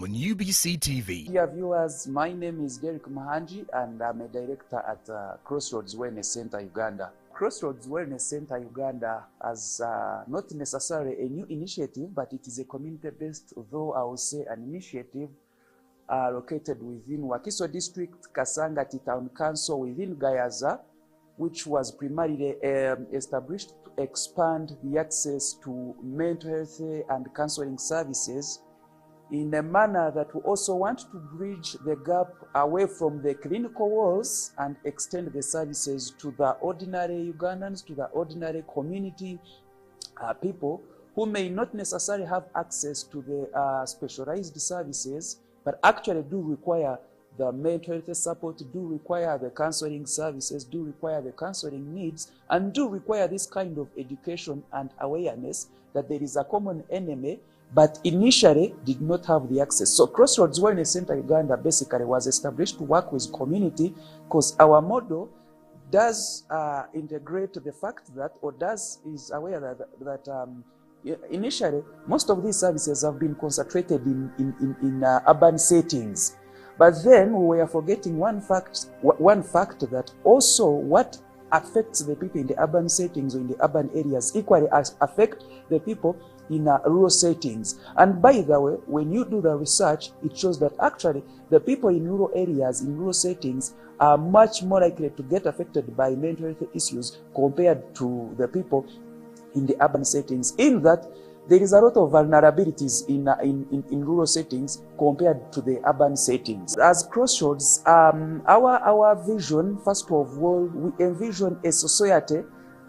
on UBC TV. Dear viewers, my name is Derek Mahanji and I'm a director at Crossroads Wellness Center Uganda. Crossroads Wellness Center Uganda has not necessarily a new initiative, but it is a community-based, though I will say an initiative located within Wakiso District, Kasangati Town Council within Gayaza, which was primarily established to expand the access to mental health and counseling services in a manner that we also want to bridge the gap away from the clinical walls and extend the services to the ordinary Ugandans, to the ordinary community people who may not necessarily have access to the specialized services, but actually do require the mental health support, do require the counseling services, do require the counseling needs, and do require this kind of education and awareness that there is a common enemy, but initially did not have the access. So Crossroads Wellness Center Uganda basically was established to work with community, because our model does integrate the fact that, or is aware that initially most of these services have been concentrated in urban settings. But then we were forgetting one fact that also what affects the people in the urban settings or in the urban areas equally affect the people in rural settings. And by the way, when you do the research, it shows that actually the people in rural areas, in rural settings, are much more likely to get affected by mental health issues compared to the people in the urban settings, in that there is a lot of vulnerabilities in rural settings compared to the urban settings. As Crossroads, our vision, first of all, we envision a society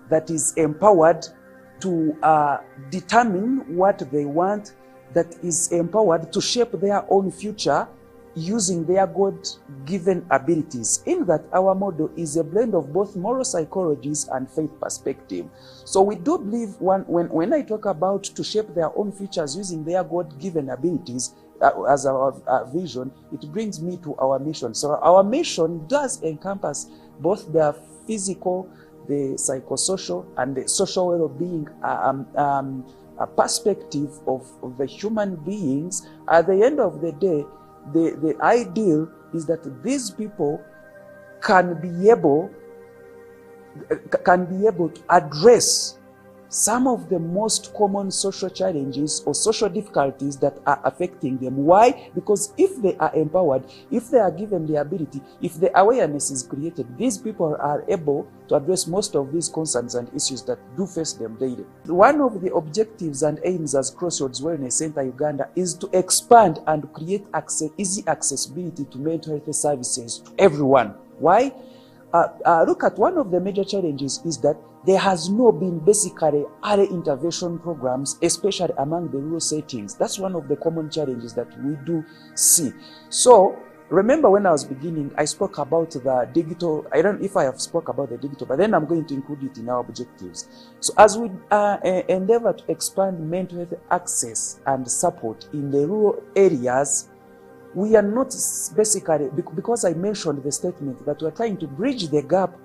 that is empowered to determine what they want, that is empowered to shape their own future using their God-given abilities, in that our model is a blend of both moral psychologies and faith perspective. So we do believe when I talk about to shape their own futures using their God-given abilities as our vision, it brings me to our mission. So our mission does encompass both the physical, the psychosocial, and the social well-being a perspective of the human beings. At the end of the day, the ideal is that these people can be able to address some of the most common social challenges or social difficulties that are affecting them. Why? Because if they are empowered, if they are given the ability, if the awareness is created, these people are able to address most of these concerns and issues that do face them daily. One of the objectives and aims as Crossroads Wellness Center Uganda is to expand and create easy accessibility to mental health services to everyone. Why? Look at one of the major challenges is that there has not been basically early intervention programs, especially among the rural settings. That's one of the common challenges that we do see. So remember when I was beginning, I spoke about the digital. I don't know if I have spoke about the digital, but then I'm going to include it in our objectives. So as we endeavor to expand mental health access and support in the rural areas, we are not basically, because I mentioned the statement that we are trying to bridge the gap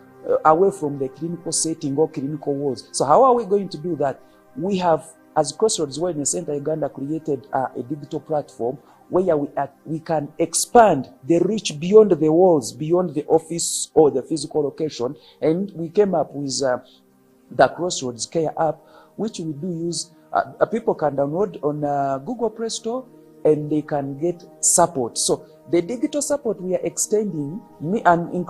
away from the clinical setting or clinical walls. So how are we going to do that? We have, as Crossroads Wellness Center Uganda, created a digital platform where we can expand the reach beyond the walls, beyond the office or the physical location. And we came up with the Crossroads Care app, which we do use. People can download on Google Play Store, and they can get support. So the digital support we are extending, and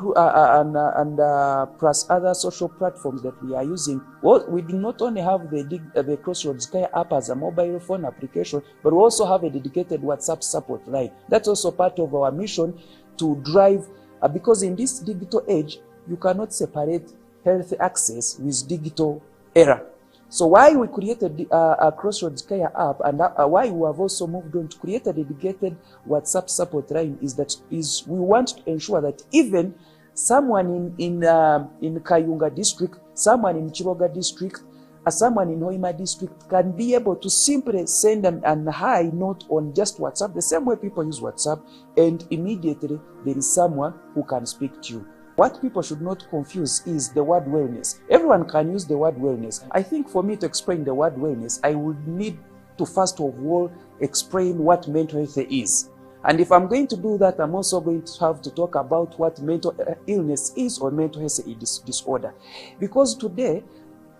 plus other social platforms that we are using. Well, we do not only have the Crossroads Care app as a mobile phone application, but we also have a dedicated WhatsApp support line. That's also part of our mission to drive, because in this digital age, you cannot separate health access with digital era. So why we created a Crossroads Care app, and why we have also moved on to create a dedicated WhatsApp support line is we want to ensure that even someone in Kayunga district, someone in Chiboga district, someone in Hoima district can be able to simply send a hi note on just WhatsApp, the same way people use WhatsApp, and immediately there is someone who can speak to you. What people should not confuse is the word wellness. Everyone can use the word wellness. I think for me to explain the word wellness, I would need to first of all explain what mental health is. And if I'm going to do that, I'm also going to have to talk about what mental illness is or mental health disorder. Because today,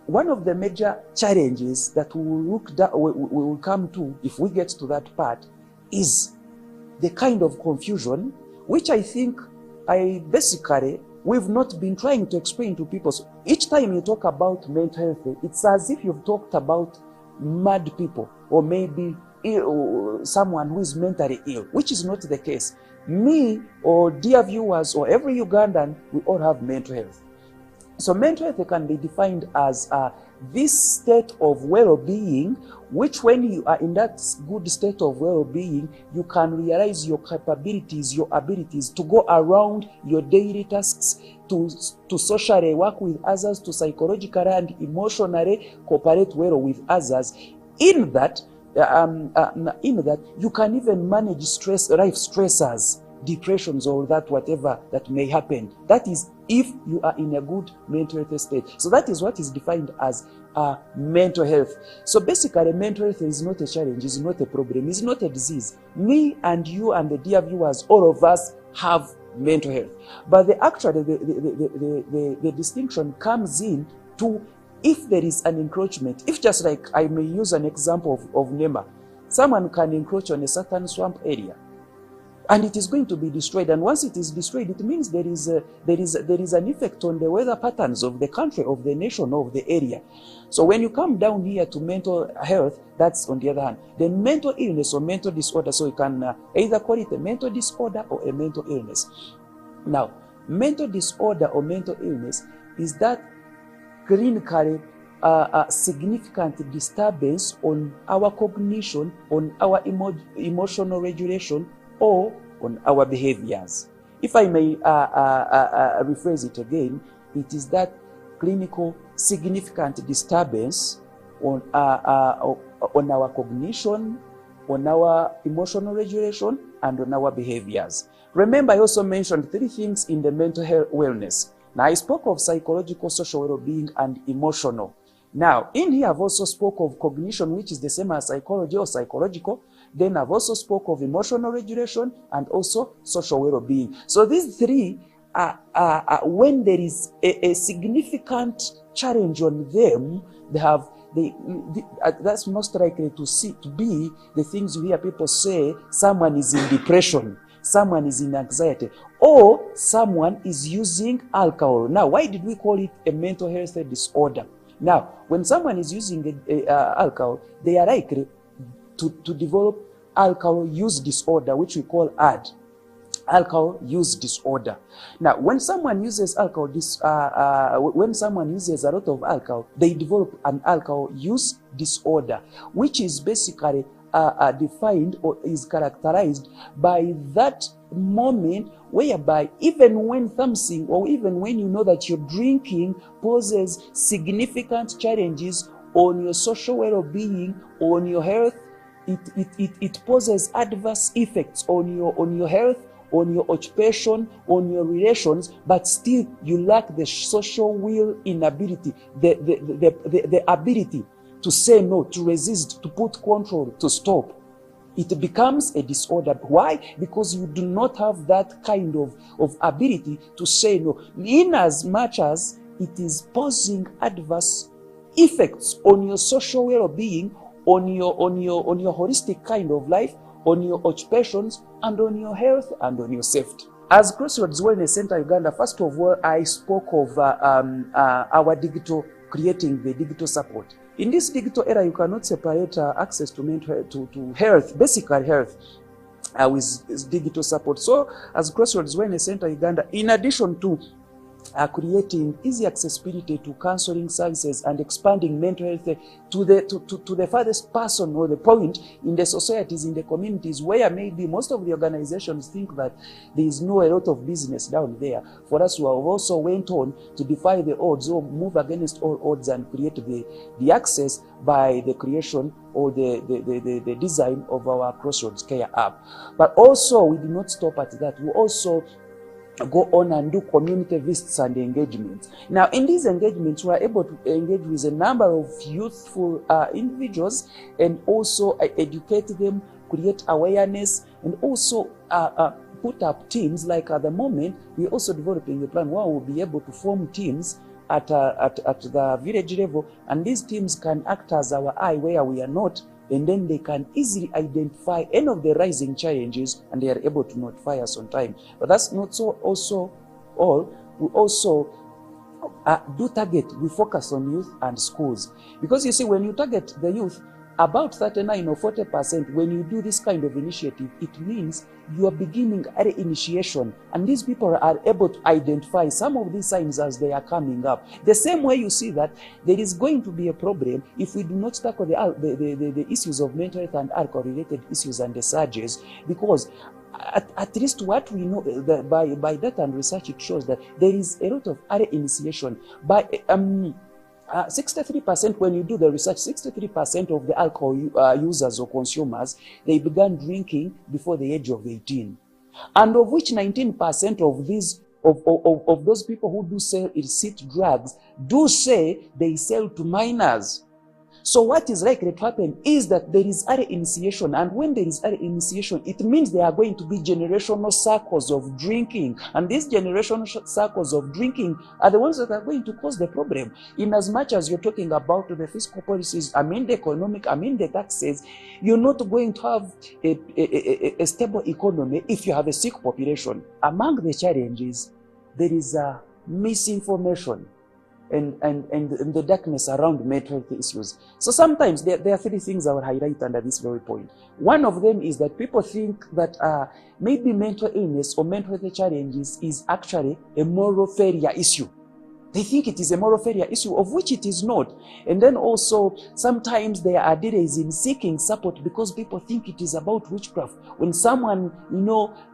one of the major challenges that we will come to if we get to that part is the kind of confusion, which I think we've not been trying to explain to people. So each time you talk about mental health, it's as if you've talked about mad people or maybe someone who is mentally ill, which is not the case. Me or dear viewers or every Ugandan, we all have mental health. So mental health can be defined as this state of well-being, which when you are in that good state of well-being, you can realize your capabilities, your abilities to go around your daily tasks, to socially work with others, to psychologically and emotionally cooperate well with others. In that you can even manage life stressors, depressions, or that whatever that may happen. That is if you are in a good mental health state. So that is what is defined as mental health. So basically, mental health is not a challenge, is not a problem, is not a disease. Me and you and the dear viewers, all of us have mental health. But the distinction comes in to if there is an encroachment. If just like I may use an example of Nema, someone can encroach on a certain swamp area, and it is going to be destroyed. And once it is destroyed, it means there is an effect on the weather patterns of the country, of the nation, of the area. So when you come down here to mental health, that's on the other hand. Then mental illness or mental disorder, so you can either call it a mental disorder or a mental illness. Now, mental disorder or mental illness is that clinically a significant disturbance on our cognition, on our emotional regulation, or on our behaviors. If I may rephrase it again, it is that clinical significant disturbance on our cognition, on our emotional regulation, and on our behaviors. Remember, I also mentioned 3 things in the mental health wellness. Now, I spoke of psychological, social well-being, and emotional. Now, in here, I've also spoke of cognition, which is the same as psychology or psychological. Then I've also spoke of emotional regulation and also social well-being. So these 3 when there is a significant challenge on them, that's most likely to be the things you hear people say. Someone is in depression, someone is in anxiety, or someone is using alcohol. Now, why did we call it a mental health disorder? Now, when someone is using alcohol, they are likely to develop alcohol use disorder, which we call ADD, alcohol use disorder. Now, when someone uses alcohol, when someone uses a lot of alcohol, they develop an alcohol use disorder, which is basically defined or is characterized by that moment whereby even when something or even when you know that you're drinking poses significant challenges on your social well-being, on your health, it poses adverse effects on your health, on your occupation, on your relations, but still you lack the social will inability, the ability to say no, to resist, to put control, to stop. It becomes a disorder. Why? Because you do not have that kind of ability to say no, in as much as it is posing adverse effects on your social well-being, on your holistic kind of life, on your occupations, and on your health and on your safety. As Crossroads Wellness Center Uganda, first of all, I spoke of creating the digital support. In this digital era, you cannot separate access to mental health, to health, basic health, with digital support. So, as Crossroads Wellness Center Uganda, in addition to creating easy accessibility to counseling services and expanding mental health to the farthest person or the point in the societies, in the communities where maybe most of the organizations think that there is no a lot of business down there. For us who have also went on to defy the odds or move against all odds and create the access by the creation or the design of our Crossroads Care app. But also we did not stop at that. We also go on and do community visits and engagements. Now, in these engagements, we are able to engage with a number of youthful individuals and also educate them, create awareness, and also put up teams. Like at the moment, we're also developing a plan where we'll be able to form teams at the village level, and these teams can act as our eye where we are not, and then they can easily identify any of the rising challenges, and they are able to notify us on time. But that's not so also all. We also do target, we focus on youth and schools. Because you see, when you target the youth, about 39 or 40%, when you do this kind of initiative, it means you are beginning early initiation, and these people are able to identify some of these signs as they are coming up. The same way you see that there is going to be a problem if we do not tackle the issues of mental health and alcohol-related issues and the surges, because at least what we know by data and research, it shows that there is a lot of early initiation. By 63%, when you do the research, 63% of the alcohol users or consumers, they began drinking before the age of 18. And of which 19% of these, of those people who do sell illicit drugs, do say they sell to minors. So what is likely to happen is that there is early initiation, and when there is early initiation, it means there are going to be generational cycles of drinking, and these generational cycles of drinking are the ones that are going to cause the problem. In as much as you're talking about the fiscal policies, the economic, the taxes, you're not going to have a stable economy if you have a sick population. Among the challenges, there is misinformation and the darkness around mental health issues. So sometimes there are three things I will highlight under this very point. One of them is that people think that maybe mental illness or mental health challenges is actually a moral failure issue. They think it is a moral failure issue, of which it is not. And then also, sometimes there are delays in seeking support because people think it is about witchcraft. When someone,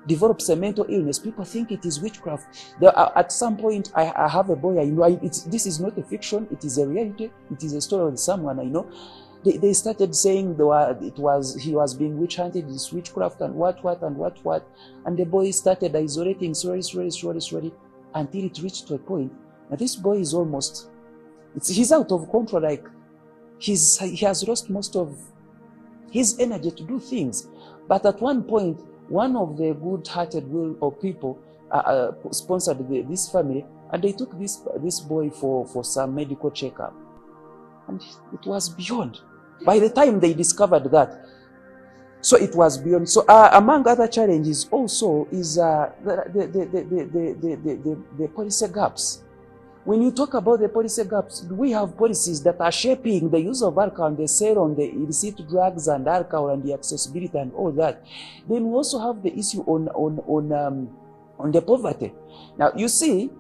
develops a mental illness, people think it is witchcraft. At some point, I have a boy I know. This is not a fiction, it is a reality. It is a story of someone I know. They started saying he was being witch hunted, this witchcraft and what. And the boy started isolating slowly, until it reached to a point. Now this boy is he's out of control, like he has lost most of his energy to do things. But at one point, one of the good-hearted people sponsored this family, and they took this boy for some medical checkup. And it was beyond. By the time they discovered that, so it was beyond. So among other challenges also is the policy gaps. When you talk about the policy gaps, we have policies that are shaping the use of alcohol and the sale on the illicit drugs and alcohol and the accessibility and all that. Then we also have the issue on the poverty. Now you see,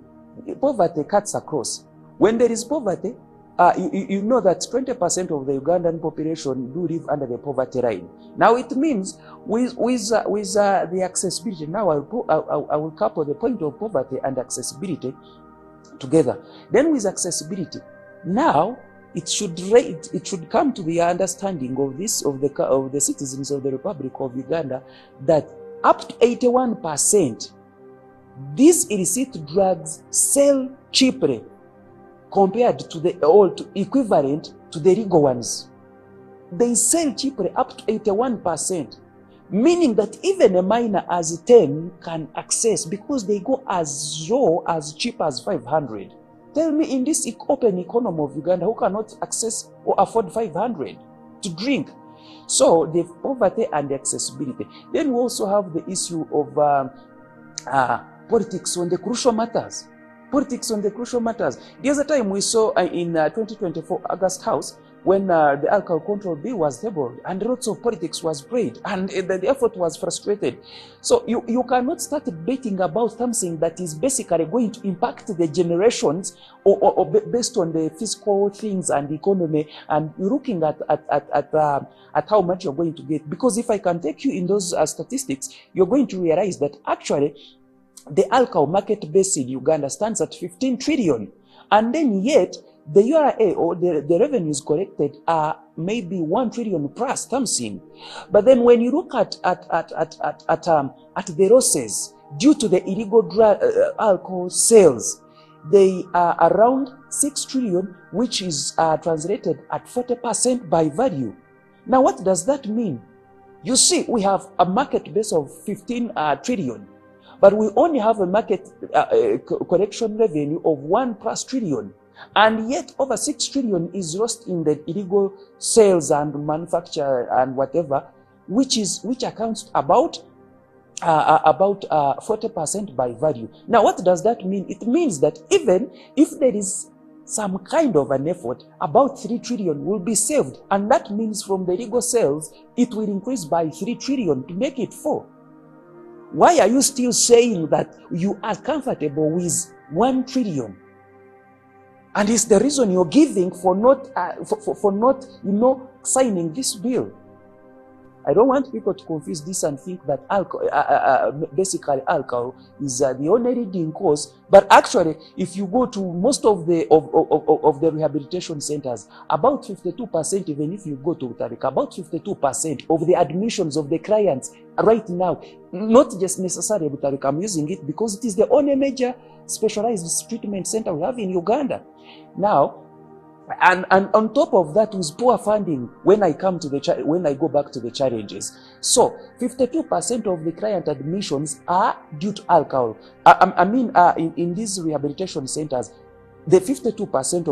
poverty cuts across. When there is poverty, you know that 20% of the Ugandan population do live under the poverty line. Now it means with the accessibility. Now I will couple the point of poverty and accessibility together. Then with accessibility, now it should come to the understanding of the citizens of the Republic of Uganda that up to 81% these illicit drugs sell cheaply compared to the equivalent to the legal ones. They sell cheaply up to 81%. Meaning that even a minor as 10 can access, because they go as low as cheap as 500. Tell me, in this open economy of Uganda, who cannot access or afford 500 to drink? So the poverty and the accessibility. Then we also have the issue of politics on the crucial matters. Politics on the crucial matters. The other time we saw in 2024 August House, when the alcohol control bill was tabled and lots of politics was played and the effort was frustrated. So you cannot start debating about something that is basically going to impact the generations or based on the fiscal things and the economy, and you're looking at how much you're going to get. Because if I can take you in those statistics, you're going to realize that actually the alcohol market base in Uganda stands at 15 trillion. And then yet, the URA or the revenues collected are maybe 1 trillion plus something. But then when you look at the losses, due to the illegal alcohol sales. They are around 6 trillion, which is translated at 40% by value. Now, what does that mean? You see, we have a market base of 15 trillion, but we only have a market collection revenue of 1+ trillion. And yet over 6 trillion is lost in the illegal sales and manufacture and whatever, which accounts about 40% by value. Now, what does that mean? It means that even if there is some kind of an effort, about 3 trillion will be saved. And that means from the illegal sales, it will increase by 3 trillion to make it 4. Why are you still saying that you are comfortable with 1 trillion? And it's the reason you're giving for not, signing this bill. I don't want people to confuse this and think that basically alcohol is the only leading cause. But actually, if you go to most of the rehabilitation centers, about 52%, even if you go to Utarika, about 52% of the admissions of the clients right now, not just necessarily Utarika, I'm using it because it is the only major specialized treatment center we have in Uganda. Now, and on top of that, with poor funding, when I go back to the challenges, so 52% of the client admissions are due to alcohol. In these rehabilitation centers, the 52%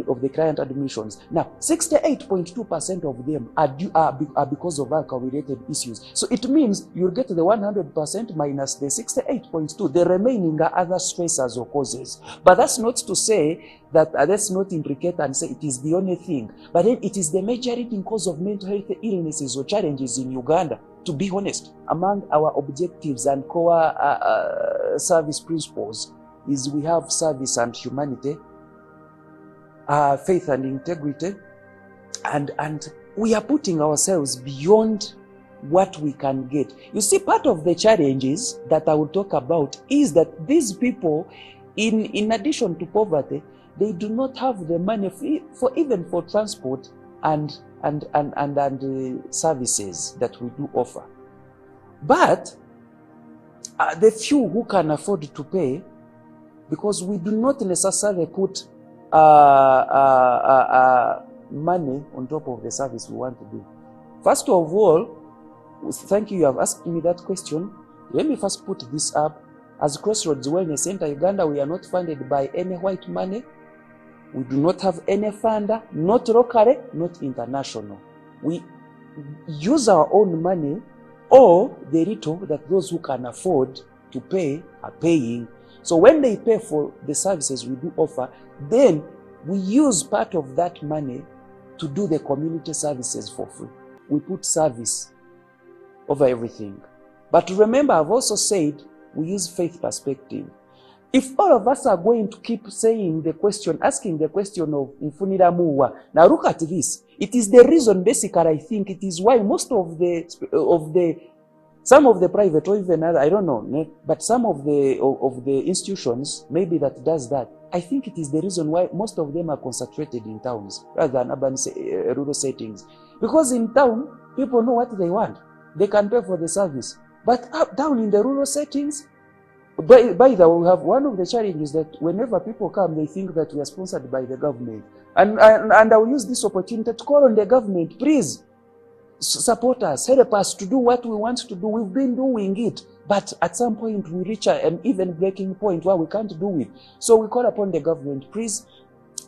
of the client admissions. Now, 68.2% of them are because of alcohol-related issues. So it means you'll get the 100% minus the 68.2. The remaining are other stressors or causes. But that's not to say that let's not implicate and say it is the only thing. But then it is the major leading cause of mental health illnesses or challenges in Uganda. To be honest, among our objectives and core service principles is we have service and humanity, faith and integrity, and we are putting ourselves beyond what we can get. You see, part of the challenges that I will talk about is that these people, in addition to poverty, they do not have the money even for transport and services that we do offer. But the few who can afford to pay, because we do not necessarily put money on top of the service we want to do. First of all, thank you have asked me that question. Let me first put this up. As Crossroads Wellness Center Uganda, we are not funded by any white money. We do not have any funder, not locally, not international. We use our own money or the little that those who can afford to pay are paying. So when they pay for the services we do offer, then we use part of that money to do the community services for free. We put service over everything. But remember, I've also said we use faith perspective. If all of us are going to keep asking the question of Infunira Muwa, now look at this. It is the reason, basically, I think it is why most of some of the private or even other, I don't know, but some of the institutions, maybe that does that. I think it is the reason why most of them are concentrated in towns rather than urban rural settings. Because in town, people know what they want. They can pay for the service. But up down in the rural settings, by the way, we have one of the challenges that whenever people come, they think that we are sponsored by the government. And I will use this opportunity to call on the government, please, support us, help us to do what we want to do. We've been doing it, but at some point we reach an even breaking point where we can't do it. So we call upon the government, please,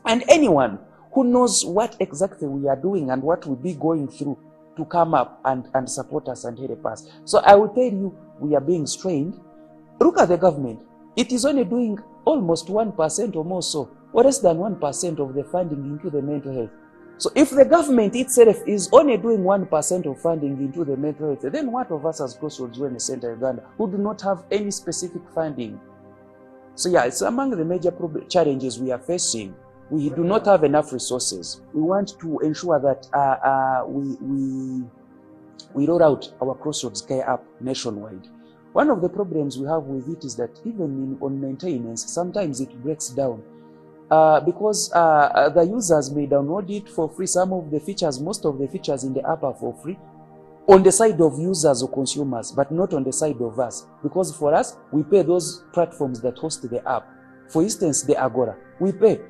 and anyone who knows what exactly we are doing and what we'll be going through to come up and support us and help us. So I will tell you, we are being strained. Look at the government. It is only doing almost 1% or more so, or less than 1% of the funding into the mental health. So if the government itself is only doing 1% of funding into the mental health, then what of us as Crossroads Wellness Center Uganda who do not have any specific funding? So yeah, it's among the major challenges we are facing. We do not have enough resources. We want to ensure that we roll out our Crossroads Care app nationwide. One of the problems we have with it is that even on maintenance, sometimes it breaks down. Because the users may download it for free. Some of the features, most of the features in the app are for free. on the side of users or consumers, but not on the side of us. Because for us, we pay those platforms that host the app. For instance, the Agora, we pay.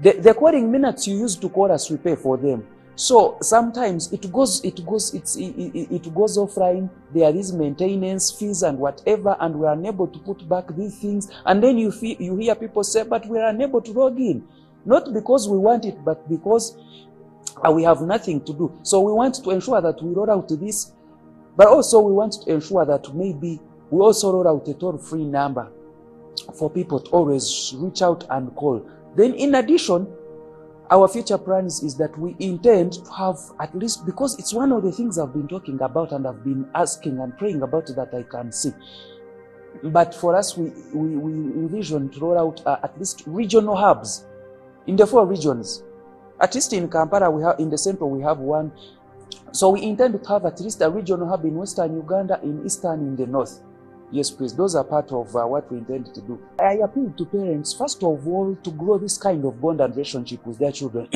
The calling minutes you use to call us, we pay for them. So sometimes it goes offline. There is maintenance fees and whatever, and we are unable to put back these things. And then you hear people say, but we are unable to log in. Not because we want it, but because we have nothing to do. So we want to ensure that we roll out this, but also we want to ensure that maybe we also roll out a toll-free number for people to always reach out and call. Then in addition, our future plans is that we intend to have at least, because it's one of the things I've been talking about and I've been asking and praying about that I can see. But for us, we envision to roll out at least regional hubs in the 4 regions. At least in Kampala, we have, in the central, we have one. So we intend to have at least a regional hub in Western Uganda, in Eastern, in the North. Yes, please. Those are part of what we intend to do. I appeal to parents, first of all, to grow this kind of bond and relationship with their children.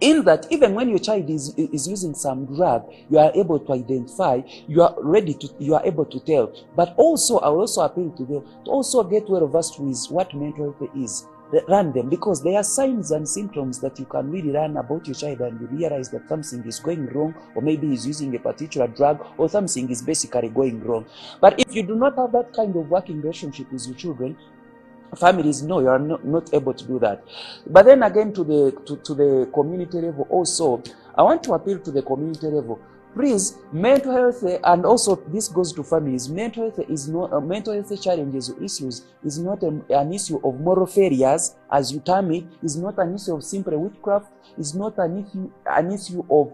In that, even when your child is using some drug, you are able to identify, you are able to tell. But also, I will also appeal to them to also get well versed with what mental health is. Run them, because there are signs and symptoms that you can really learn about your child, and you realize that something is going wrong, or maybe he's using a particular drug, or something is basically going wrong. But if you do not have that kind of working relationship with your children, families know you are not able to do that. But then again, to the community level also, I want to appeal to the community level. Please, mental health, and also this goes to families, mental health is not mental health challenges or issues is not an issue of moral failures, as you term it, is not an issue of simple witchcraft, is not an issue of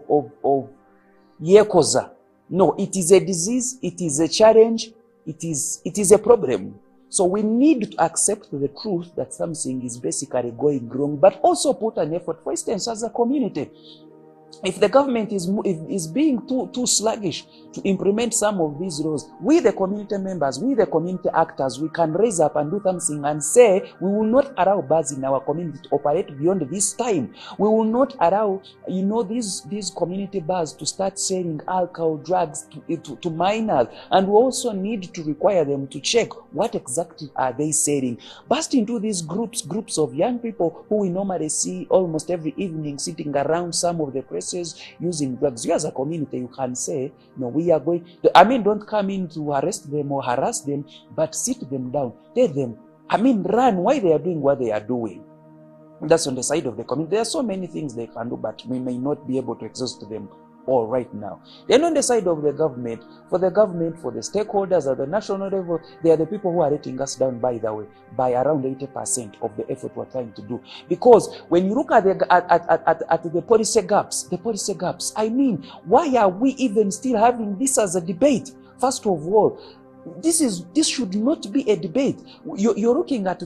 yekoza. No, it is a disease, it is a challenge, it is a problem. So we need to accept the truth that something is basically going wrong, but also put an effort. For instance, as a community, if the government is being too sluggish to implement some of these laws, we the community members, we the community actors, we can raise up and do something and say, we will not allow bars in our community to operate beyond this time. We will not allow, these community bars to start selling alcohol, drugs to minors. And we also need to require them to check what exactly are they selling. Burst into these groups of young people who we normally see almost every evening sitting around some of the places using drugs. You as a community, you can say, no, we are going, don't come in to arrest them or harass them, but sit them down. Tell them, run why they are doing what they are doing. That's on the side of the community. There are so many things they can do, but we may not be able to exhaust them all right now. Then on the side of the government, for the stakeholders at the national level, they are the people who are letting us down, by the way, by around 80% of the effort we're trying to do. Because when you look at the policy gaps, why are we even still having this as a debate? First of all, this should not be a debate. You're looking at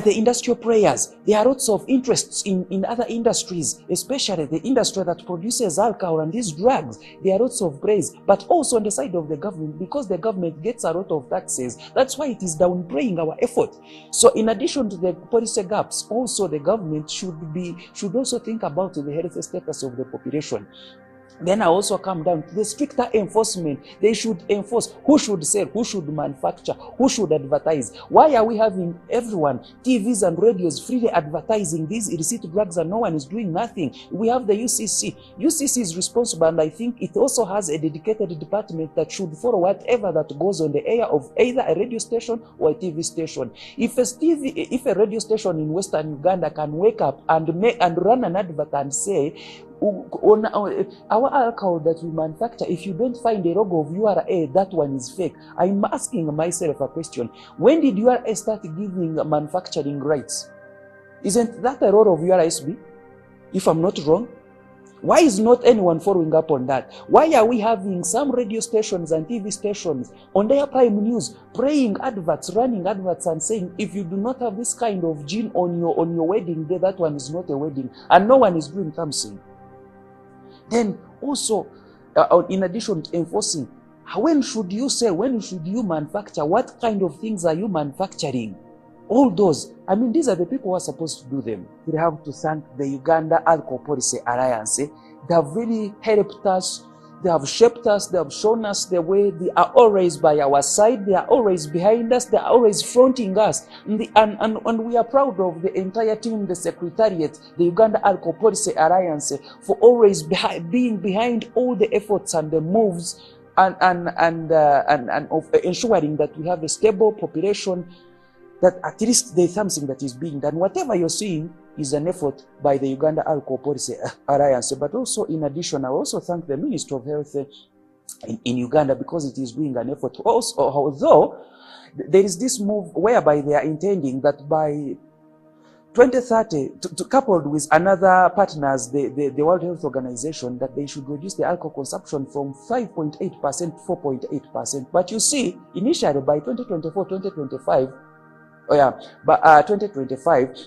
the industrial players. There are lots of interests in other industries, especially the industry that produces alcohol and these drugs. There are lots of praise, but also on the side of the government, because the government gets a lot of taxes. That's why it is downplaying our effort. So in addition to the policy gaps, also the government should also think about the health status of the population. Then I also come down to the stricter enforcement. They should enforce who should sell, who should manufacture, who should advertise. Why are we having everyone, TVs and radios, freely advertising these illicit drugs and no one is doing nothing? We have the UCC. UCC is responsible, and I think it also has a dedicated department that should follow whatever that goes on the air of either a radio station or a TV station. If a radio station in Western Uganda can wake up and run an advert and say, on our alcohol that we manufacture, if you don't find a logo of URA, that one is fake. I'm asking myself a question. When did URA start giving manufacturing rights? Isn't that a role of URSB, if I'm not wrong? Why is not anyone following up on that? Why are we having some radio stations and TV stations on their prime news playing adverts, running adverts and saying, if you do not have this kind of gin on your wedding day, that one is not a wedding, and no one is doing something? Then also, in addition to enforcing, when should you sell? When should you manufacture? What kind of things are you manufacturing? All those, these are the people who are supposed to do them. We have to thank the Uganda Alcohol Policy Alliance. They have really helped us They have shaped us. They have shown us the way. They are always by our side. They are always behind us. They are always fronting us. And we are proud of the entire team, the Secretariat, the Uganda Alcohol Policy Alliance, for always being behind all the efforts and the moves and of ensuring that we have a stable population, that at least there's something that is being done. Whatever you're seeing is an effort by the Uganda Alcohol Policy Alliance. But also, in addition, I also thank the Ministry of Health in Uganda, because it is doing an effort. Also, although there is this move whereby they are intending that by 2030, coupled with another partners, the World Health Organization, that they should reduce the alcohol consumption from 5.8% to 4.8%. But you see, initially by 2024, 2025, but 2025,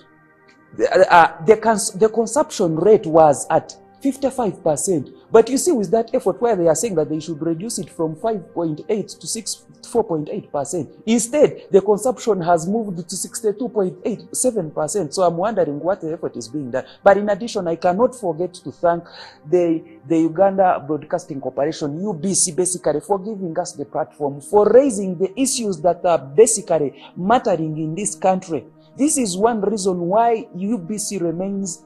the consumption rate was at 55%. But you see, with that effort where they are saying that they should reduce it from 5.8 to 4.8%, instead the consumption has moved to 62.87%. So I'm wondering what the effort is being done. But in addition, I cannot forget to thank the Uganda Broadcasting Corporation, UBC, basically for giving us the platform, for raising the issues that are basically mattering in this country. This is one reason why UBC remains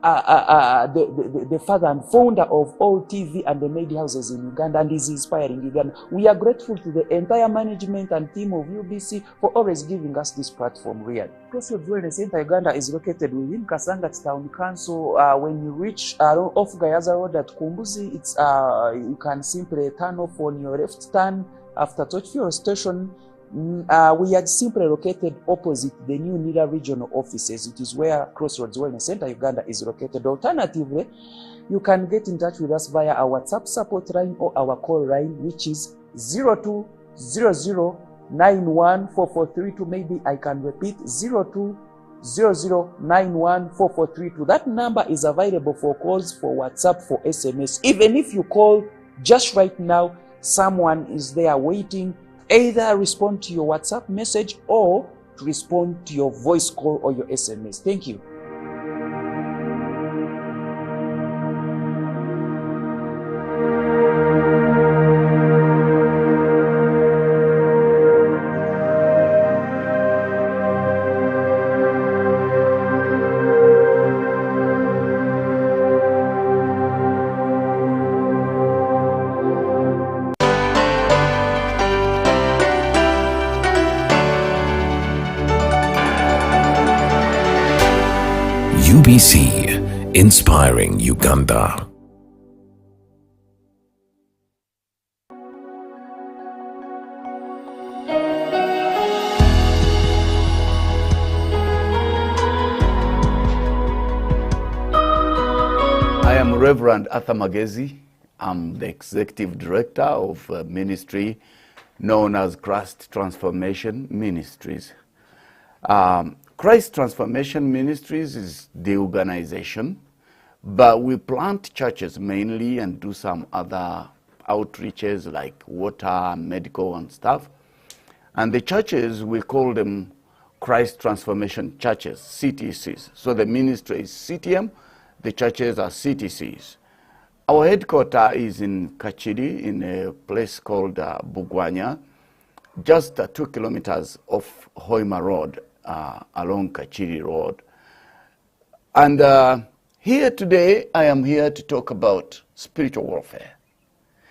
the father and founder of all TV and the media houses in Uganda, and is inspiring Uganda. We are grateful to the entire management and team of UBC for always giving us this platform, really. Crossroads Wellness Center Uganda is located within Kasangat Town Council. When you reach off Gayaza Road at Kumbuzi, it's you can simply turn off on your left turn after Torchfield Station. We are simply located opposite the new NIDA regional offices. It is where Crossroads Wellness Center Uganda is located. Alternatively, you can get in touch with us via our WhatsApp support line or our call line, which is 0200914432. Maybe I can repeat, 0200914432. That number is available for calls, for WhatsApp, for SMS. Even if you call just right now, someone is there waiting, either respond to your WhatsApp message or to respond to your voice call or your SMS. Thank you. UBC, inspiring Uganda. I am Reverend Arthur Magezi. I'm the Executive Director of a ministry known as Christ Transformation Ministries. Christ Transformation Ministries is the organization, but we plant churches mainly and do some other outreaches like water, medical and stuff. And the churches, we call them Christ Transformation Churches, CTCs. So the ministry is CTM, the churches are CTCs. Our headquarters is in Kachiri, in a place called Bugwanya, just 2 kilometers off Hoima Road, along Kachiri Road. And here today, I am here to talk about spiritual warfare.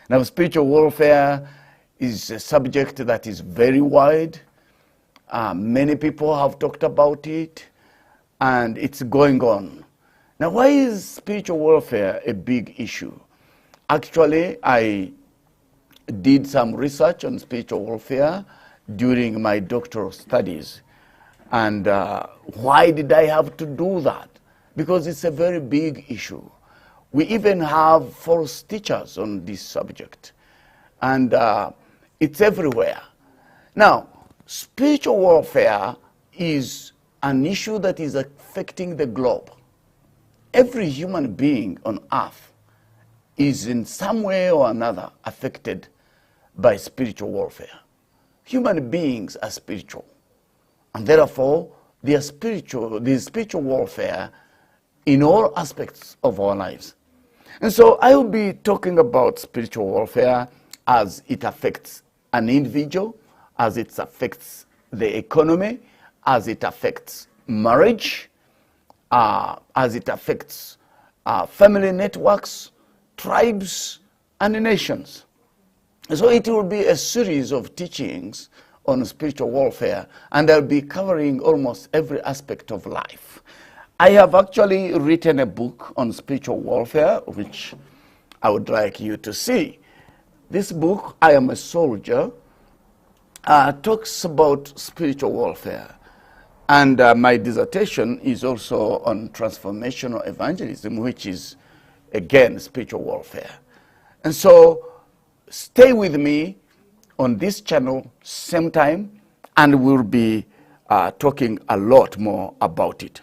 Now, spiritual warfare is a subject that is very wide. Many people have talked about it, and it's going on. Now, why is spiritual warfare a big issue? Actually, I did some research on spiritual warfare during my doctoral studies. And why did I have to do that? Because it's a very big issue. We even have false teachers on this subject. And it's everywhere. Now, spiritual warfare is an issue that is affecting the globe. Every human being on earth is in some way or another affected by spiritual warfare. Human beings are spiritual. And therefore, there's spiritual warfare in all aspects of our lives. And so I will be talking about spiritual warfare as it affects an individual, as it affects the economy, as it affects marriage, as it affects family networks, tribes, and nations. So it will be a series of teachings on spiritual warfare, and I'll be covering almost every aspect of life. I have actually written a book on spiritual warfare, which I would like you to see. This book, I Am a Soldier, talks about spiritual warfare. And my dissertation is also on transformational evangelism, which is, again, spiritual warfare. And so stay with me on this channel, same time, and we'll be talking a lot more about it.